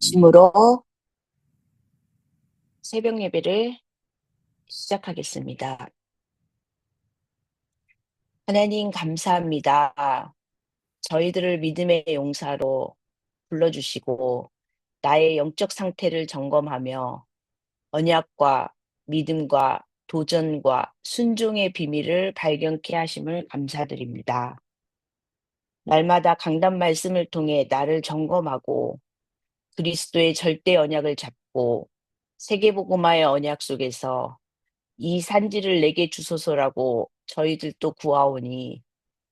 심으로 새벽 예배를 시작하겠습니다. 하나님 감사합니다. 저희들을 믿음의 용사로 불러주시고 나의 영적 상태를 점검하며 언약과 믿음과 도전과 순종의 비밀을 발견케 하심을 감사드립니다. 날마다 강단 말씀을 통해 나를 점검하고 그리스도의 절대 언약을 잡고 세계복음화의 언약 속에서 이 산지를 내게 주소서라고 저희들도 구하오니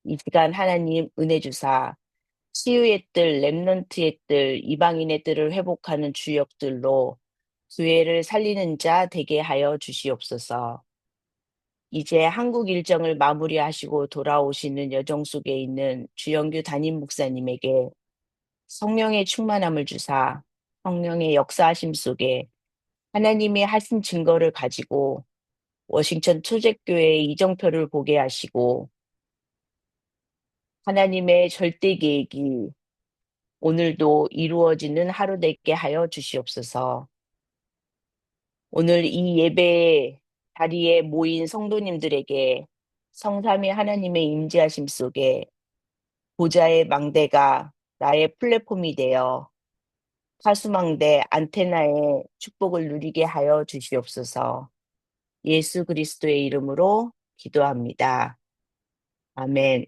이 시간 하나님 은혜 주사 치유의 뜰, 렘넌트의 뜰, 이방인의 뜰을 회복하는 주역들로 교회를 살리는 자 되게 하여 주시옵소서. 이제 한국 일정을 마무리하시고 돌아오시는 여정 속에 있는 주영규 담임 목사님에게 성령의 충만함을 주사 성령의 역사하심 속에 하나님이 하신 증거를 가지고 워싱턴 초대교회의 이정표를 보게 하시고 하나님의 절대 계획이 오늘도 이루어지는 하루 되게 하여 주시옵소서. 오늘 이 예배 자리에 모인 성도님들에게 성삼위 하나님의 임재하심 속에 보좌의 망대가 나의 플랫폼이 되어 파수망대 안테나의 축복을 누리게 하여 주시옵소서. 예수 그리스도의 이름으로 기도합니다. 아멘.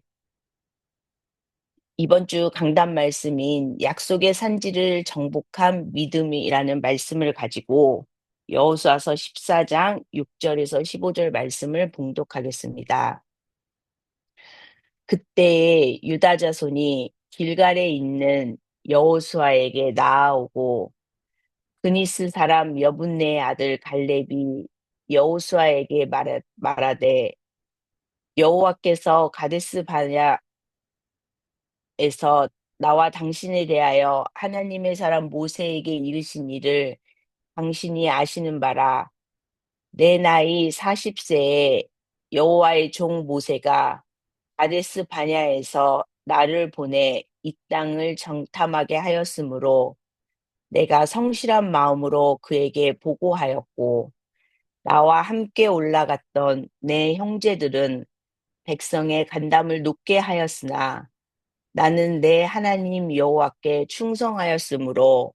이번 주 강단 말씀인 약속의 산지를 정복한 믿음이라는 말씀을 가지고 여호수아서 14장 6절에서 15절 말씀을 봉독하겠습니다. 그때에 유다 자손이 길갈에 있는 여호수아에게 나아오고 그니스 사람 여분네의 아들 갈렙이 여호수아에게 말하되 여호와께서 가데스 바냐 에서 나와 당신에 대하여 하나님의 사람 모세에게 이르신 일을 당신이 아시는 바라. 내 나이 40세에 여호와의 종 모세가 가데스 바냐에서 나를 보내 이 땅을 정탐하게 하였으므로 내가 성실한 마음으로 그에게 보고하였고 나와 함께 올라갔던 내 형제들은 백성의 간담을 높게 하였으나 나는 내 하나님 여호와께 충성하였으므로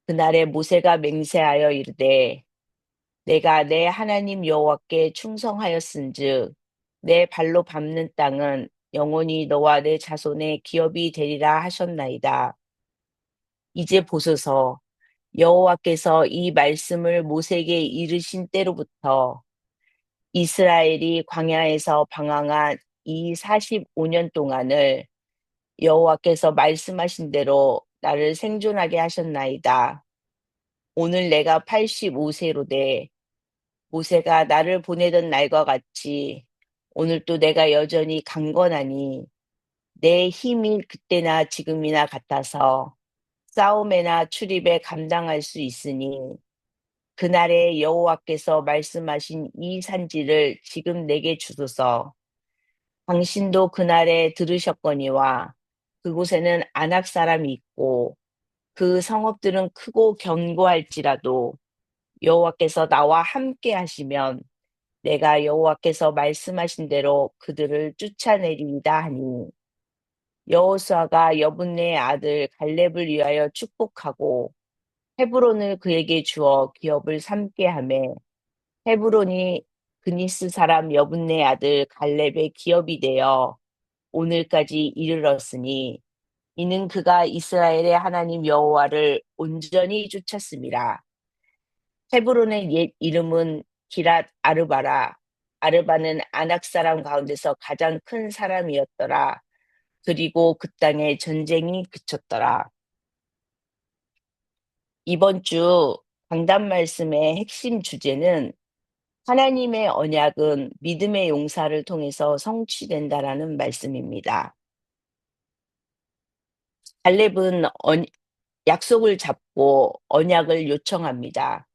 그날에 모세가 맹세하여 이르되 내가 내 하나님 여호와께 충성하였은즉 내 발로 밟는 땅은 영원히 너와 내 자손의 기업이 되리라 하셨나이다. 이제 보소서 여호와께서 이 말씀을 모세에게 이르신 때로부터 이스라엘이 광야에서 방황한 이 45년 동안을 여호와께서 말씀하신 대로 나를 생존하게 하셨나이다. 오늘 내가 85세로 돼 모세가 나를 보내던 날과 같이 오늘 또 내가 여전히 강건하니 내 힘이 그때나 지금이나 같아서 싸움에나 출입에 감당할 수 있으니 그날에 여호와께서 말씀하신 이 산지를 지금 내게 주소서. 당신도 그날에 들으셨거니와 그곳에는 안악 사람이 있고 그 성읍들은 크고 견고할지라도 여호와께서 나와 함께 하시면 내가 여호와께서 말씀하신 대로 그들을 쫓아내리이다 하니 여호수아가 여분네의 아들 갈렙을 위하여 축복하고 헤브론을 그에게 주어 기업을 삼게 하매 헤브론이 그니스 사람 여분네 아들 갈렙의 기업이 되어 오늘까지 이르렀으니 이는 그가 이스라엘의 하나님 여호와를 온전히 쫓았음이라. 헤브론의 옛 이름은 기랏 아르바라. 아르바는 아낙 사람 가운데서 가장 큰 사람이었더라. 그리고 그 땅에 전쟁이 그쳤더라. 이번 주 강단 말씀의 핵심 주제는 하나님의 언약은 믿음의 용사를 통해서 성취된다라는 말씀입니다. 갈렙은 약속을 잡고 언약을 요청합니다.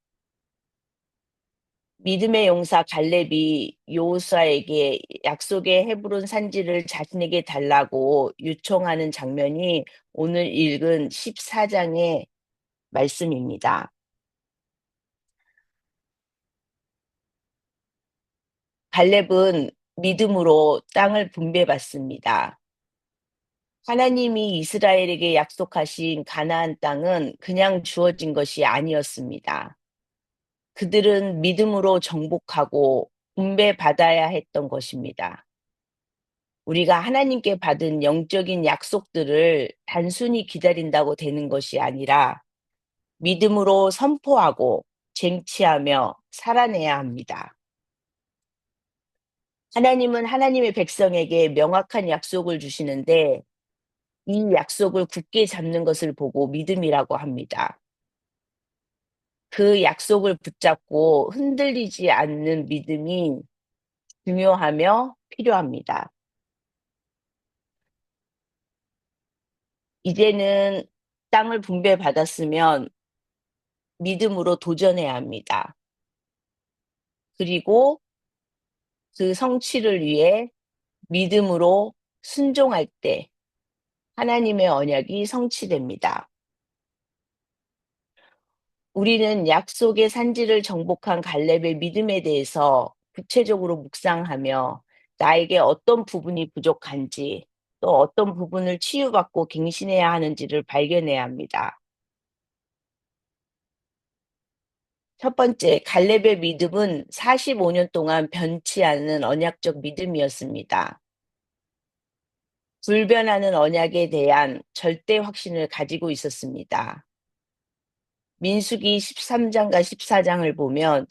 믿음의 용사 갈렙이 여호수아에게 약속의 헤브론 산지를 자신에게 달라고 요청하는 장면이 오늘 읽은 14장의 말씀입니다. 갈렙은 믿음으로 땅을 분배받습니다. 하나님이 이스라엘에게 약속하신 가나안 땅은 그냥 주어진 것이 아니었습니다. 그들은 믿음으로 정복하고 분배받아야 했던 것입니다. 우리가 하나님께 받은 영적인 약속들을 단순히 기다린다고 되는 것이 아니라 믿음으로 선포하고 쟁취하며 살아내야 합니다. 하나님은 하나님의 백성에게 명확한 약속을 주시는데 이 약속을 굳게 잡는 것을 보고 믿음이라고 합니다. 그 약속을 붙잡고 흔들리지 않는 믿음이 중요하며 필요합니다. 이제는 땅을 분배받았으면 믿음으로 도전해야 합니다. 그리고 그 성취를 위해 믿음으로 순종할 때 하나님의 언약이 성취됩니다. 우리는 약속의 산지를 정복한 갈렙의 믿음에 대해서 구체적으로 묵상하며 나에게 어떤 부분이 부족한지 또 어떤 부분을 치유받고 갱신해야 하는지를 발견해야 합니다. 첫 번째, 갈렙의 믿음은 45년 동안 변치 않는 언약적 믿음이었습니다. 불변하는 언약에 대한 절대 확신을 가지고 있었습니다. 민수기 13장과 14장을 보면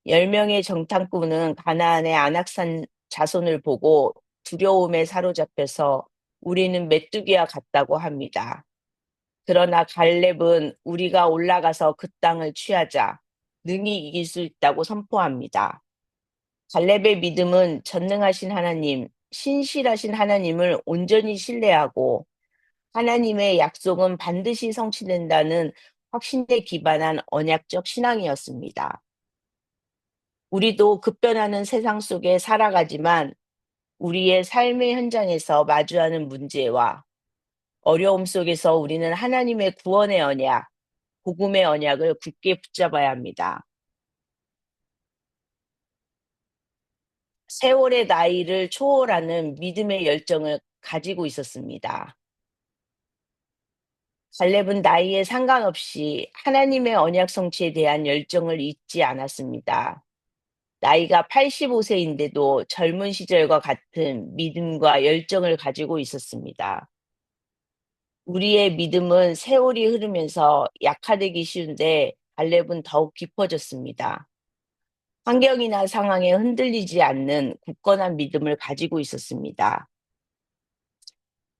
10명의 정탐꾼은 가나안의 안악산 자손을 보고 두려움에 사로잡혀서 우리는 메뚜기와 같다고 합니다. 그러나 갈렙은 우리가 올라가서 그 땅을 취하자 능히 이길 수 있다고 선포합니다. 갈렙의 믿음은 전능하신 하나님, 신실하신 하나님을 온전히 신뢰하고 하나님의 약속은 반드시 성취된다는 확신에 기반한 언약적 신앙이었습니다. 우리도 급변하는 세상 속에 살아가지만 우리의 삶의 현장에서 마주하는 문제와 어려움 속에서 우리는 하나님의 구원의 언약, 복음의 언약을 굳게 붙잡아야 합니다. 세월의 나이를 초월하는 믿음의 열정을 가지고 있었습니다. 갈렙은 나이에 상관없이 하나님의 언약 성취에 대한 열정을 잊지 않았습니다. 나이가 85세인데도 젊은 시절과 같은 믿음과 열정을 가지고 있었습니다. 우리의 믿음은 세월이 흐르면서 약화되기 쉬운데 갈렙은 더욱 깊어졌습니다. 환경이나 상황에 흔들리지 않는 굳건한 믿음을 가지고 있었습니다.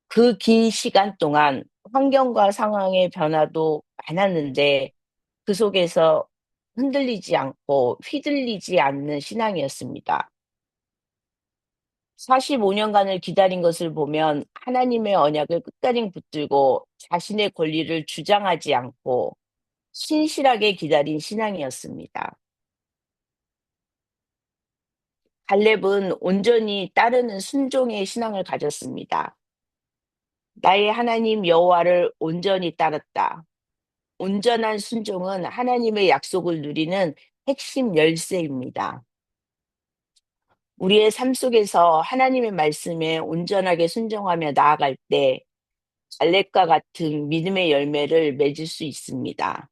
그 긴 시간 동안 환경과 상황의 변화도 많았는데 그 속에서 흔들리지 않고 휘둘리지 않는 신앙이었습니다. 45년간을 기다린 것을 보면 하나님의 언약을 끝까지 붙들고 자신의 권리를 주장하지 않고 신실하게 기다린 신앙이었습니다. 갈렙은 온전히 따르는 순종의 신앙을 가졌습니다. 나의 하나님 여호와를 온전히 따랐다. 온전한 순종은 하나님의 약속을 누리는 핵심 열쇠입니다. 우리의 삶 속에서 하나님의 말씀에 온전하게 순종하며 나아갈 때 갈렙과 같은 믿음의 열매를 맺을 수 있습니다.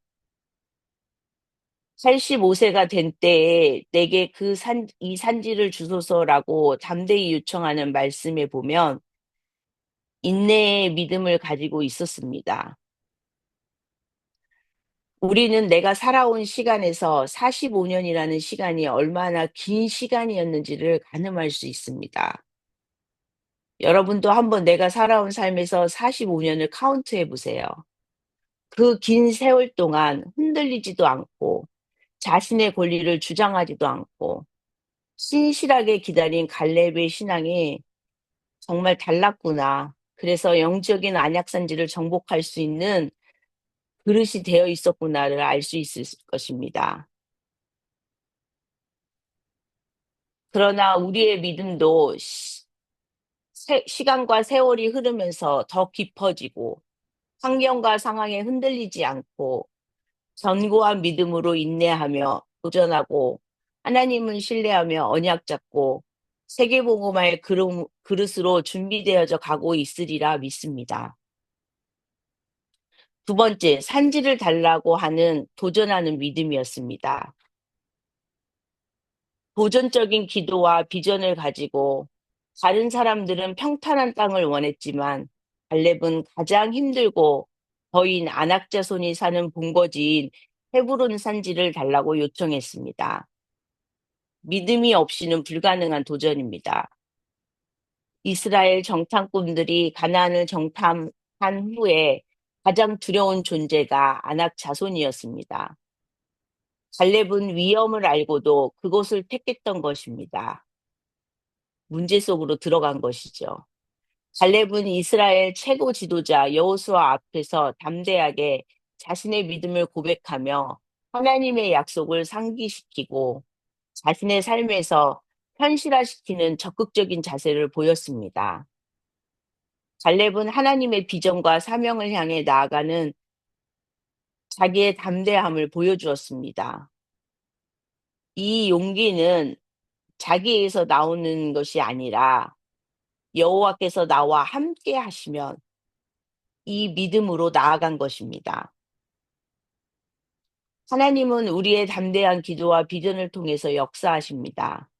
85세가 된 때에 내게 이 산지를 주소서라고 담대히 요청하는 말씀에 보면 인내의 믿음을 가지고 있었습니다. 우리는 내가 살아온 시간에서 45년이라는 시간이 얼마나 긴 시간이었는지를 가늠할 수 있습니다. 여러분도 한번 내가 살아온 삶에서 45년을 카운트해 보세요. 그 긴 세월 동안 흔들리지도 않고 자신의 권리를 주장하지도 않고 신실하게 기다린 갈렙의 신앙이 정말 달랐구나. 그래서 영적인 안약산지를 정복할 수 있는 그릇이 되어 있었구나를 알 수 있을 것입니다. 그러나 우리의 믿음도 시간과 세월이 흐르면서 더 깊어지고 환경과 상황에 흔들리지 않고 견고한 믿음으로 인내하며 도전하고 하나님을 신뢰하며 언약 잡고 세계복음화의 그릇으로 준비되어져 가고 있으리라 믿습니다. 두 번째, 산지를 달라고 하는 도전하는 믿음이었습니다. 도전적인 기도와 비전을 가지고 다른 사람들은 평탄한 땅을 원했지만 갈렙은 가장 힘들고 거인 안악자손이 사는 본거지인 헤브론 산지를 달라고 요청했습니다. 믿음이 없이는 불가능한 도전입니다. 이스라엘 정탐꾼들이 가나안을 정탐한 후에 가장 두려운 존재가 아낙 자손이었습니다. 갈렙은 위험을 알고도 그곳을 택했던 것입니다. 문제 속으로 들어간 것이죠. 갈렙은 이스라엘 최고 지도자 여호수아 앞에서 담대하게 자신의 믿음을 고백하며 하나님의 약속을 상기시키고 자신의 삶에서 현실화시키는 적극적인 자세를 보였습니다. 갈렙은 하나님의 비전과 사명을 향해 나아가는 자기의 담대함을 보여주었습니다. 이 용기는 자기에서 나오는 것이 아니라 여호와께서 나와 함께 하시면 이 믿음으로 나아간 것입니다. 하나님은 우리의 담대한 기도와 비전을 통해서 역사하십니다.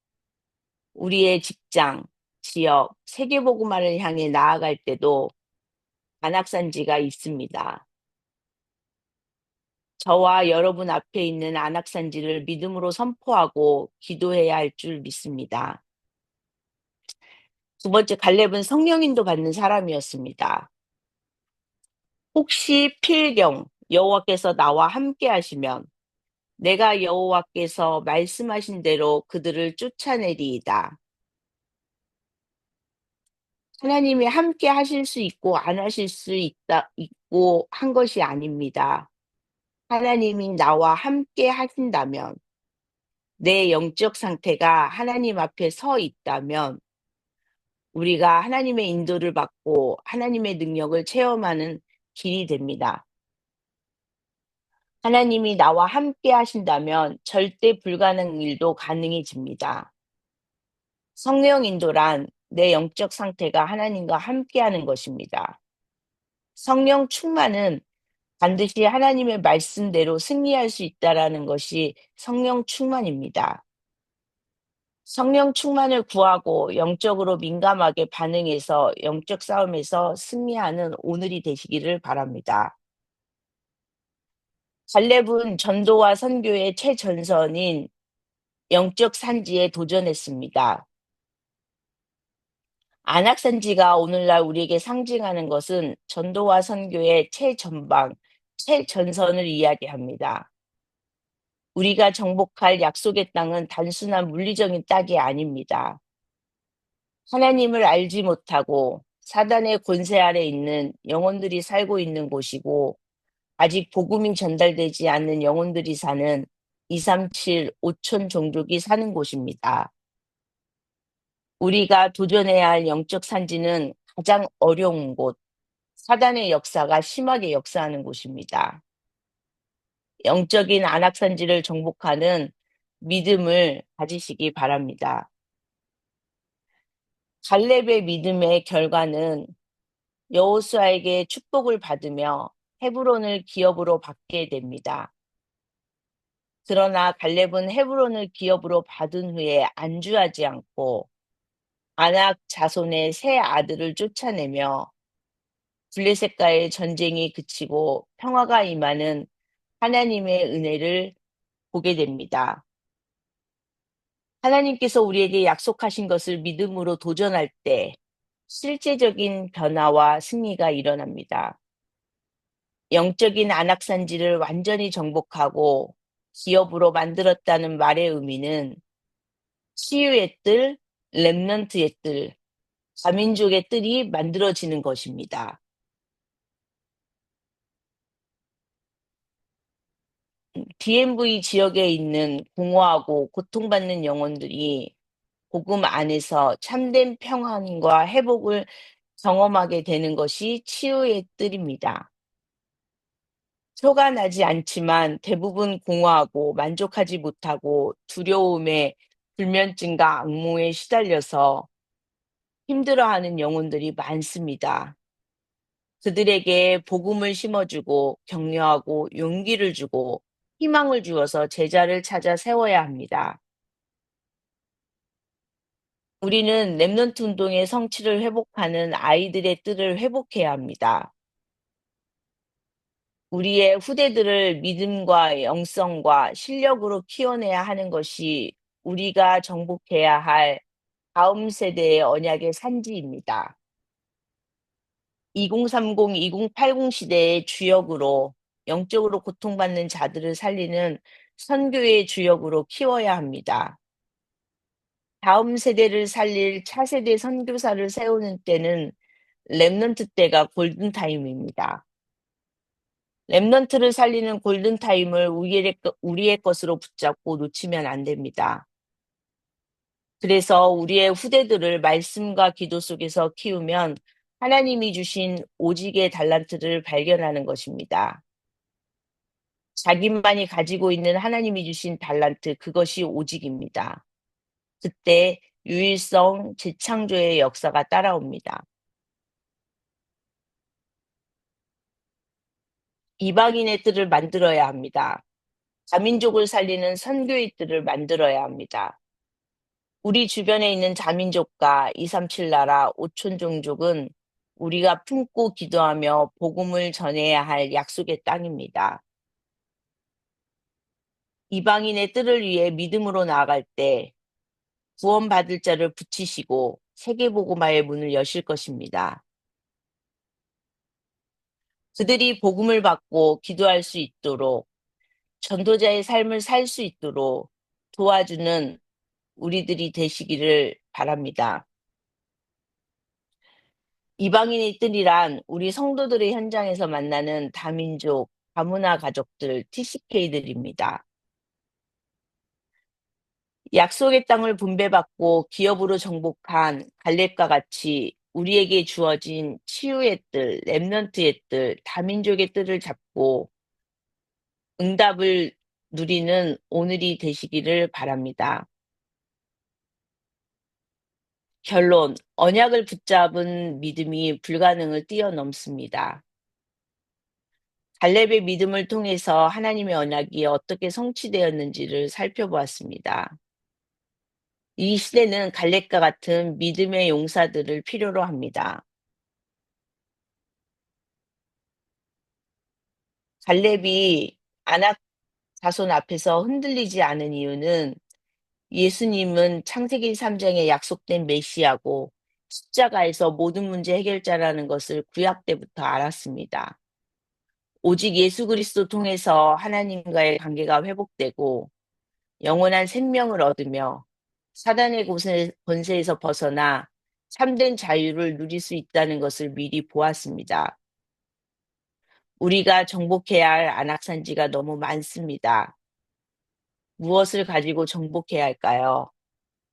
우리의 직장, 지역, 세계복음화를 향해 나아갈 때도 안악산지가 있습니다. 저와 여러분 앞에 있는 안악산지를 믿음으로 선포하고 기도해야 할 줄 믿습니다. 두 번째, 갈렙은 성령인도 받는 사람이었습니다. 혹시 필경 여호와께서 나와 함께 하시면 내가 여호와께서 말씀하신 대로 그들을 쫓아내리이다. 하나님이 함께 하실 수 있고 안 하실 수 있고 한 것이 아닙니다. 하나님이 나와 함께 하신다면, 내 영적 상태가 하나님 앞에 서 있다면, 우리가 하나님의 인도를 받고 하나님의 능력을 체험하는 길이 됩니다. 하나님이 나와 함께 하신다면 절대 불가능한 일도 가능해집니다. 성령 인도란 내 영적 상태가 하나님과 함께하는 것입니다. 성령 충만은 반드시 하나님의 말씀대로 승리할 수 있다라는 것이 성령 충만입니다. 성령 충만을 구하고 영적으로 민감하게 반응해서 영적 싸움에서 승리하는 오늘이 되시기를 바랍니다. 갈렙은 전도와 선교의 최전선인 영적 산지에 도전했습니다. 안악산지가 오늘날 우리에게 상징하는 것은 전도와 선교의 최전방, 최전선을 이야기합니다. 우리가 정복할 약속의 땅은 단순한 물리적인 땅이 아닙니다. 하나님을 알지 못하고 사단의 권세 아래 있는 영혼들이 살고 있는 곳이고, 아직 복음이 전달되지 않는 영혼들이 사는 237, 5천 종족이 사는 곳입니다. 우리가 도전해야 할 영적 산지는 가장 어려운 곳, 사단의 역사가 심하게 역사하는 곳입니다. 영적인 안악산지를 정복하는 믿음을 가지시기 바랍니다. 갈렙의 믿음의 결과는 여호수아에게 축복을 받으며 헤브론을 기업으로 받게 됩니다. 그러나 갈렙은 헤브론을 기업으로 받은 후에 안주하지 않고 아낙 자손의 세 아들을 쫓아내며 블레셋과의 전쟁이 그치고 평화가 임하는 하나님의 은혜를 보게 됩니다. 하나님께서 우리에게 약속하신 것을 믿음으로 도전할 때 실제적인 변화와 승리가 일어납니다. 영적인 안악산지를 완전히 정복하고 기업으로 만들었다는 말의 의미는 치유의 뜰, 렘넌트의 뜰, 다민족의 뜰이 만들어지는 것입니다. DMV 지역에 있는 공허하고 고통받는 영혼들이 복음 안에서 참된 평안과 회복을 경험하게 되는 것이 치유의 뜰입니다. 표가 나지 않지만 대부분 공허하고 만족하지 못하고 두려움에 불면증과 악몽에 시달려서 힘들어하는 영혼들이 많습니다. 그들에게 복음을 심어주고 격려하고 용기를 주고 희망을 주어서 제자를 찾아 세워야 합니다. 우리는 렘넌트 운동의 성취를 회복하는 아이들의 뜰을 회복해야 합니다. 우리의 후대들을 믿음과 영성과 실력으로 키워내야 하는 것이 우리가 정복해야 할 다음 세대의 언약의 산지입니다. 2030, 2080 시대의 주역으로 영적으로 고통받는 자들을 살리는 선교의 주역으로 키워야 합니다. 다음 세대를 살릴 차세대 선교사를 세우는 때는 렘넌트 때가 골든타임입니다. 렘넌트를 살리는 골든타임을 우리의 것으로 붙잡고 놓치면 안 됩니다. 그래서 우리의 후대들을 말씀과 기도 속에서 키우면 하나님이 주신 오직의 달란트를 발견하는 것입니다. 자기만이 가지고 있는 하나님이 주신 달란트, 그것이 오직입니다. 그때 유일성, 재창조의 역사가 따라옵니다. 이방인의 뜰을 만들어야 합니다. 자민족을 살리는 선교의 뜰을 만들어야 합니다. 우리 주변에 있는 자민족과 237 나라 5천 종족은 우리가 품고 기도하며 복음을 전해야 할 약속의 땅입니다. 이방인의 뜰을 위해 믿음으로 나아갈 때 구원받을 자를 붙이시고 세계복음화의 문을 여실 것입니다. 그들이 복음을 받고 기도할 수 있도록 전도자의 삶을 살 수 있도록 도와주는 우리들이 되시기를 바랍니다. 이방인의 뜰이란 우리 성도들의 현장에서 만나는 다민족, 다문화 가족들, TCK들입니다. 약속의 땅을 분배받고 기업으로 정복한 갈렙과 같이 우리에게 주어진 치유의 뜰, 렘넌트의 뜰, 다민족의 뜰을 잡고 응답을 누리는 오늘이 되시기를 바랍니다. 결론, 언약을 붙잡은 믿음이 불가능을 뛰어넘습니다. 갈렙의 믿음을 통해서 하나님의 언약이 어떻게 성취되었는지를 살펴보았습니다. 이 시대는 갈렙과 같은 믿음의 용사들을 필요로 합니다. 갈렙이 아낙 자손 앞에서 흔들리지 않은 이유는 예수님은 창세기 3장에 약속된 메시아고 십자가에서 모든 문제 해결자라는 것을 구약 때부터 알았습니다. 오직 예수 그리스도 통해서 하나님과의 관계가 회복되고 영원한 생명을 얻으며 사단의 권세에서 벗어나 참된 자유를 누릴 수 있다는 것을 미리 보았습니다. 우리가 정복해야 할 안악산지가 너무 많습니다. 무엇을 가지고 정복해야 할까요?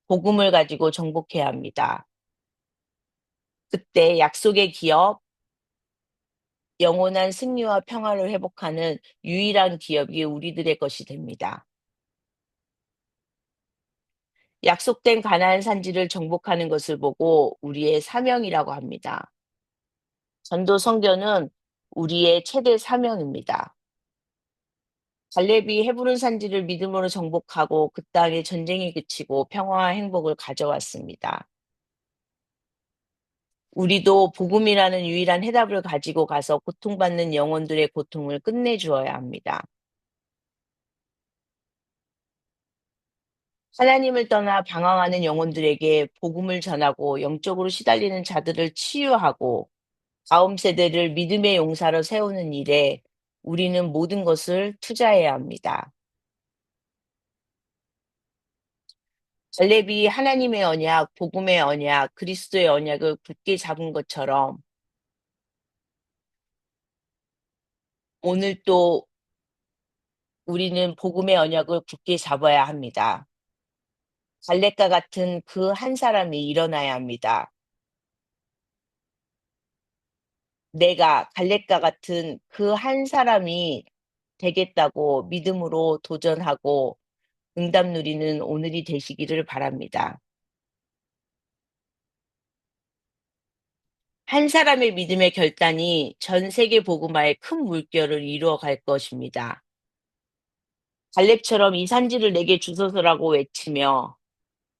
복음을 가지고 정복해야 합니다. 그때 약속의 기업, 영원한 승리와 평화를 회복하는 유일한 기업이 우리들의 것이 됩니다. 약속된 가나안 산지를 정복하는 것을 보고 우리의 사명이라고 합니다. 전도 선교는 우리의 최대 사명입니다. 갈렙이 헤브론 산지를 믿음으로 정복하고 그 땅에 전쟁이 그치고 평화와 행복을 가져왔습니다. 우리도 복음이라는 유일한 해답을 가지고 가서 고통받는 영혼들의 고통을 끝내주어야 합니다. 하나님을 떠나 방황하는 영혼들에게 복음을 전하고 영적으로 시달리는 자들을 치유하고 다음 세대를 믿음의 용사로 세우는 일에 우리는 모든 것을 투자해야 합니다. 갈렙이 하나님의 언약, 복음의 언약, 그리스도의 언약을 굳게 잡은 것처럼 오늘 또 우리는 복음의 언약을 굳게 잡아야 합니다. 갈렙과 같은 그 한 사람이 일어나야 합니다. 내가 갈렙과 같은 그 한 사람이 되겠다고 믿음으로 도전하고 응답 누리는 오늘이 되시기를 바랍니다. 한 사람의 믿음의 결단이 전 세계 복음화에 큰 물결을 이루어 갈 것입니다. 갈렙처럼 이 산지를 내게 주소서라고 외치며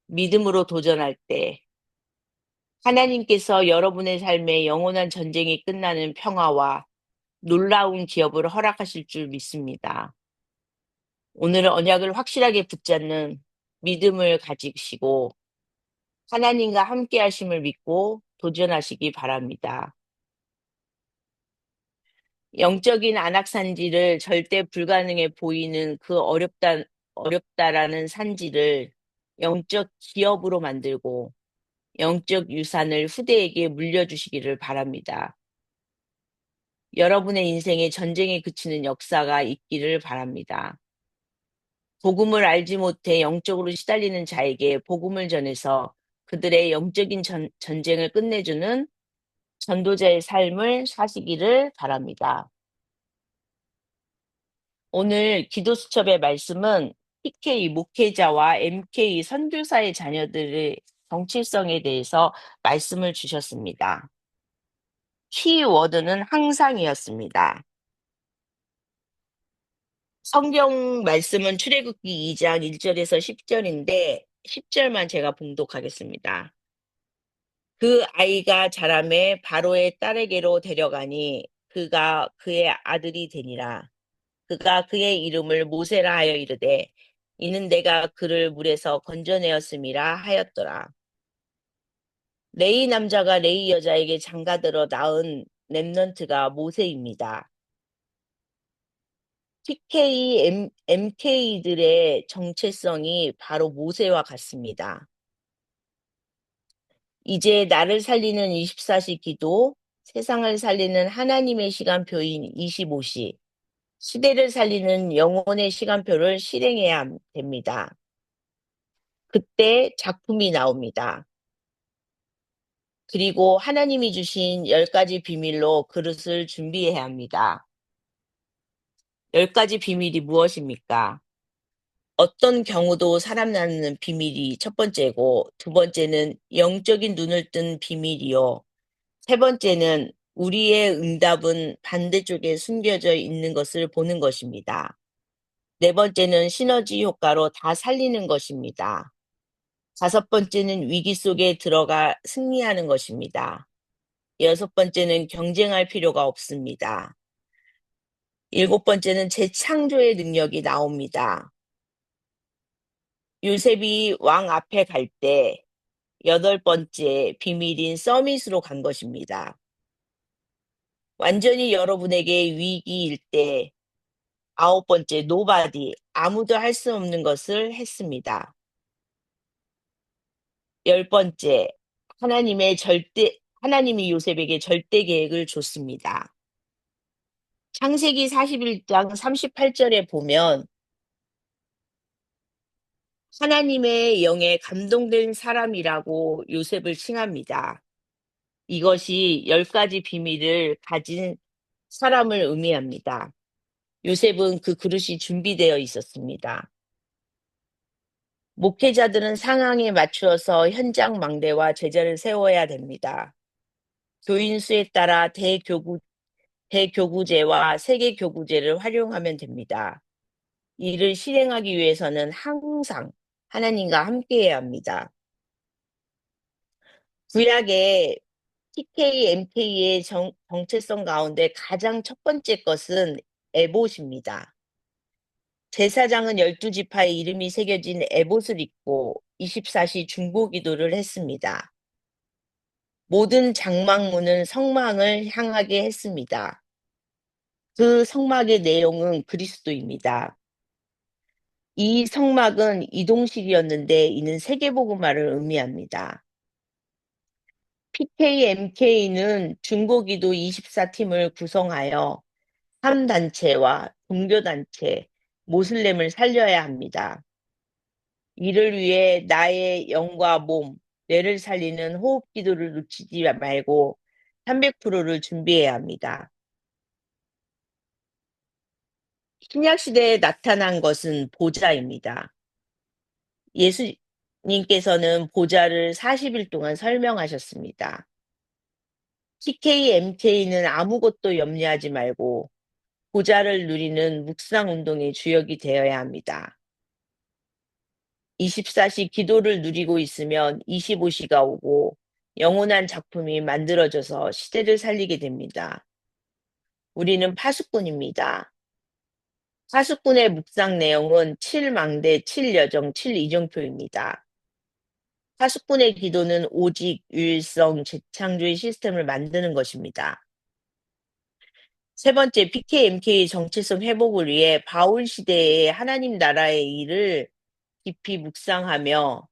믿음으로 도전할 때 하나님께서 여러분의 삶에 영원한 전쟁이 끝나는 평화와 놀라운 기업을 허락하실 줄 믿습니다. 오늘은 언약을 확실하게 붙잡는 믿음을 가지시고 하나님과 함께 하심을 믿고 도전하시기 바랍니다. 영적인 안악산지를 절대 불가능해 보이는 그 어렵다라는 산지를 영적 기업으로 만들고 영적 유산을 후대에게 물려주시기를 바랍니다. 여러분의 인생에 전쟁에 그치는 역사가 있기를 바랍니다. 복음을 알지 못해 영적으로 시달리는 자에게 복음을 전해서 그들의 영적인 전쟁을 끝내주는 전도자의 삶을 사시기를 바랍니다. 오늘 기도수첩의 말씀은 PK 목회자와 MK 선교사의 자녀들의 정체성에 대해서 말씀을 주셨습니다. 키워드는 항상이었습니다. 성경 말씀은 출애굽기 2장 1절에서 10절인데 10절만 제가 봉독하겠습니다. 그 아이가 자라매 바로의 딸에게로 데려가니 그가 그의 아들이 되니라. 그가 그의 이름을 모세라 하여 이르되 이는 내가 그를 물에서 건져내었음이라 하였더라. 레이 남자가 레이 여자에게 장가들어 낳은 렘넌트가 모세입니다. TK, MK들의 정체성이 바로 모세와 같습니다. 이제 나를 살리는 24시 기도, 세상을 살리는 하나님의 시간표인 25시, 시대를 살리는 영혼의 시간표를 실행해야 됩니다. 그때 작품이 나옵니다. 그리고 하나님이 주신 10가지 비밀로 그릇을 준비해야 합니다. 10가지 비밀이 무엇입니까? 어떤 경우도 살아남는 비밀이 첫 번째고, 두 번째는 영적인 눈을 뜬 비밀이요. 세 번째는 우리의 응답은 반대쪽에 숨겨져 있는 것을 보는 것입니다. 네 번째는 시너지 효과로 다 살리는 것입니다. 다섯 번째는 위기 속에 들어가 승리하는 것입니다. 여섯 번째는 경쟁할 필요가 없습니다. 일곱 번째는 재창조의 능력이 나옵니다. 요셉이 왕 앞에 갈 때 여덟 번째 비밀인 서밋으로 간 것입니다. 완전히 여러분에게 위기일 때 아홉 번째 노바디, 아무도 할 수 없는 것을 했습니다. 열 번째, 하나님이 요셉에게 절대 계획을 줬습니다. 창세기 41장 38절에 보면 하나님의 영에 감동된 사람이라고 요셉을 칭합니다. 이것이 10가지 비밀을 가진 사람을 의미합니다. 요셉은 그 그릇이 준비되어 있었습니다. 목회자들은 상황에 맞추어서 현장 망대와 제자를 세워야 됩니다. 교인 수에 따라 대교구제와 세계교구제를 활용하면 됩니다. 이를 실행하기 위해서는 항상 하나님과 함께해야 합니다. 구약의 TK, MK의 정체성 가운데 가장 첫 번째 것은 에봇입니다. 제사장은 12지파의 이름이 새겨진 에봇을 입고 24시 중보기도를 했습니다. 모든 장막문은 성막을 향하게 했습니다. 그 성막의 내용은 그리스도입니다. 이 성막은 이동식이었는데 이는 세계복음화를 의미합니다. PKMK는 중보기도 24팀을 구성하여 3단체와 종교단체, 모슬렘을 살려야 합니다. 이를 위해 나의 영과 몸, 뇌를 살리는 호흡기도를 놓치지 말고 300%를 준비해야 합니다. 신약 시대에 나타난 것은 보좌입니다. 예수님께서는 보좌를 40일 동안 설명하셨습니다. TKMK는 아무것도 염려하지 말고 보좌를 누리는 묵상 운동의 주역이 되어야 합니다. 24시 기도를 누리고 있으면 25시가 오고 영원한 작품이 만들어져서 시대를 살리게 됩니다. 우리는 파수꾼입니다. 파수꾼의 묵상 내용은 7망대, 7여정, 7이정표입니다. 파수꾼의 기도는 오직 유일성 재창조의 시스템을 만드는 것입니다. 세 번째, PKMK 정체성 회복을 위해 바울 시대의 하나님 나라의 일을 깊이 묵상하며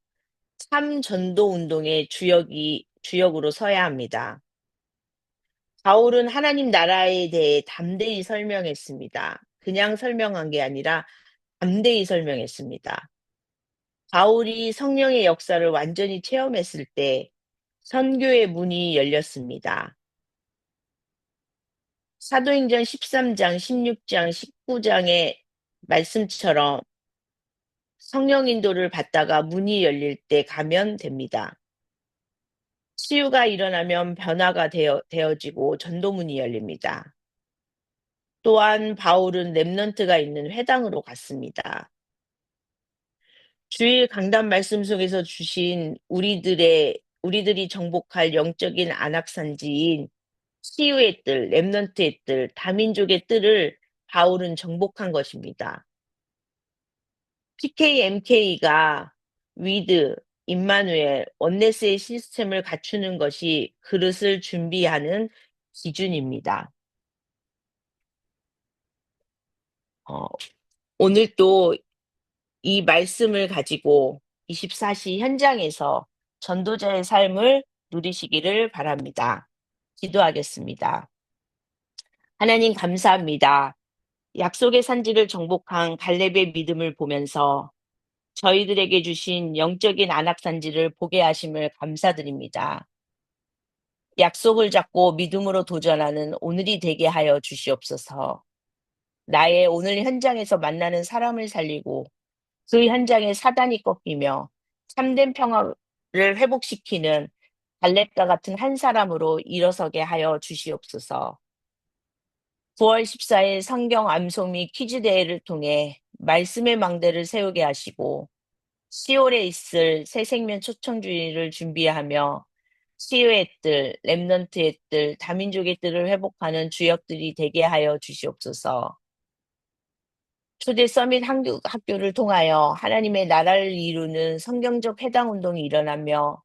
참 전도 운동의 주역으로 서야 합니다. 바울은 하나님 나라에 대해 담대히 설명했습니다. 그냥 설명한 게 아니라 담대히 설명했습니다. 바울이 성령의 역사를 완전히 체험했을 때 선교의 문이 열렸습니다. 사도행전 13장, 16장, 19장의 말씀처럼 성령 인도를 받다가 문이 열릴 때 가면 됩니다. 치유가 일어나면 변화가 되어지고 전도문이 열립니다. 또한 바울은 렘넌트가 있는 회당으로 갔습니다. 주일 강단 말씀 속에서 주신 우리들이 정복할 영적인 안악산지인 치유의 뜰, 렘넌트의 뜰, 다민족의 뜰을 바울은 정복한 것입니다. PKMK가 위드, 임마누엘, 원네스의 시스템을 갖추는 것이 그릇을 준비하는 기준입니다. 어, 오늘 또 이 말씀을 가지고 24시 현장에서 전도자의 삶을 누리시기를 바랍니다. 기도하겠습니다. 하나님 감사합니다. 약속의 산지를 정복한 갈렙의 믿음을 보면서 저희들에게 주신 영적인 안악산지를 보게 하심을 감사드립니다. 약속을 잡고 믿음으로 도전하는 오늘이 되게 하여 주시옵소서. 나의 오늘 현장에서 만나는 사람을 살리고 그 현장에 사단이 꺾이며 참된 평화를 회복시키는 갈렙과 같은 한 사람으로 일어서게 하여 주시옵소서. 9월 14일 성경 암송 및 퀴즈 대회를 통해 말씀의 망대를 세우게 하시고 10월에 있을 새생명 초청주의를 준비하며 치유의 뜰, 렘넌트의 뜰, 다민족의 뜰을 회복하는 주역들이 되게 하여 주시옵소서. 초대 서밋 학교를 통하여 하나님의 나라를 이루는 성경적 회당 운동이 일어나며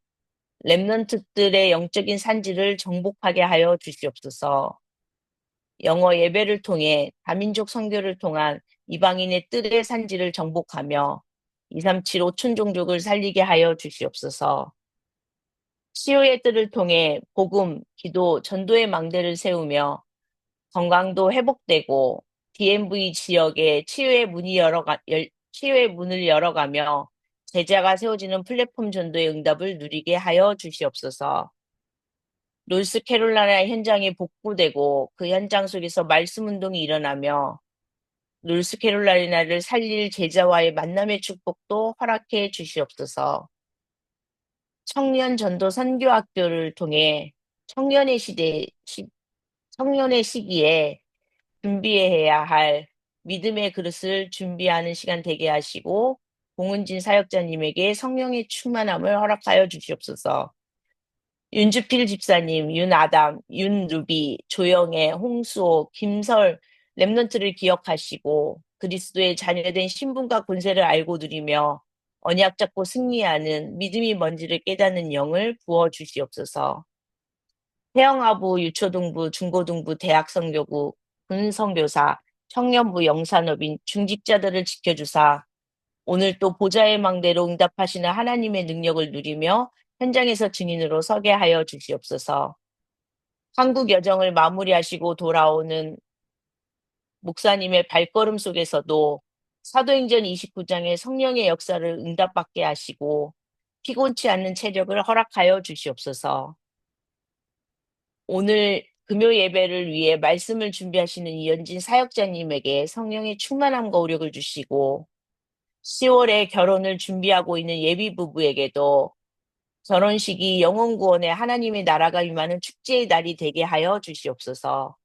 렘넌트들의 영적인 산지를 정복하게 하여 주시옵소서. 영어 예배를 통해 다민족 선교를 통한 이방인의 뜰의 산지를 정복하며 237 5천 종족을 살리게 하여 주시옵소서. 치유의 뜰을 통해 복음, 기도, 전도의 망대를 세우며 건강도 회복되고 DMV 지역에 치유의 문을 열어가며 제자가 세워지는 플랫폼 전도의 응답을 누리게 하여 주시옵소서. 노스캐롤라이나 현장이 복구되고 그 현장 속에서 말씀 운동이 일어나며 노스캐롤라이나를 살릴 제자와의 만남의 축복도 허락해 주시옵소서. 청년 전도 선교학교를 통해 청년의 시기에 준비해야 할 믿음의 그릇을 준비하는 시간 되게 하시고 공은진 사역자님에게 성령의 충만함을 허락하여 주시옵소서. 윤주필 집사님, 윤아담, 윤루비, 조영애, 홍수호, 김설 렘넌트를 기억하시고 그리스도의 자녀된 신분과 권세를 알고 누리며 언약 잡고 승리하는 믿음이 뭔지를 깨닫는 영을 부어 주시옵소서. 태영아부, 유초등부, 중고등부, 대학선교부, 군선교사, 청년부, 영산업인, 중직자들을 지켜주사 오늘 또 보좌의 망대로 응답하시는 하나님의 능력을 누리며 현장에서 증인으로 서게 하여 주시옵소서. 한국 여정을 마무리하시고 돌아오는 목사님의 발걸음 속에서도 사도행전 29장의 성령의 역사를 응답받게 하시고 피곤치 않는 체력을 허락하여 주시옵소서. 오늘 금요 예배를 위해 말씀을 준비하시는 이현진 사역자님에게 성령의 충만함과 오력을 주시고 10월에 결혼을 준비하고 있는 예비 부부에게도 결혼식이 영혼 구원의 하나님의 나라가 임하는 축제의 날이 되게 하여 주시옵소서.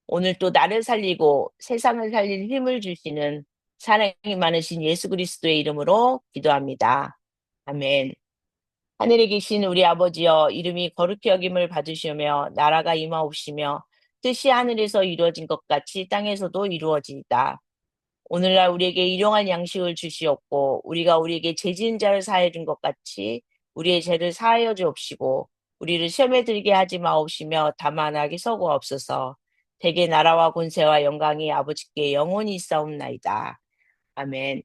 오늘 또 나를 살리고 세상을 살릴 힘을 주시는 사랑이 많으신 예수 그리스도의 이름으로 기도합니다. 아멘. 하늘에 계신 우리 아버지여, 이름이 거룩히 여김을 받으시며 나라가 임하옵시며 뜻이 하늘에서 이루어진 것 같이 땅에서도 이루어지이다. 오늘날 우리에게 일용할 양식을 주시옵고 우리가 우리에게 죄 지은 자를 사하여 준 것 같이 우리의 죄를 사하여 주옵시고 우리를 시험에 들게 하지 마옵시며 다만 악에 서구옵소서. 대개 나라와 권세와 영광이 아버지께 영원히 있사옵나이다. 아멘.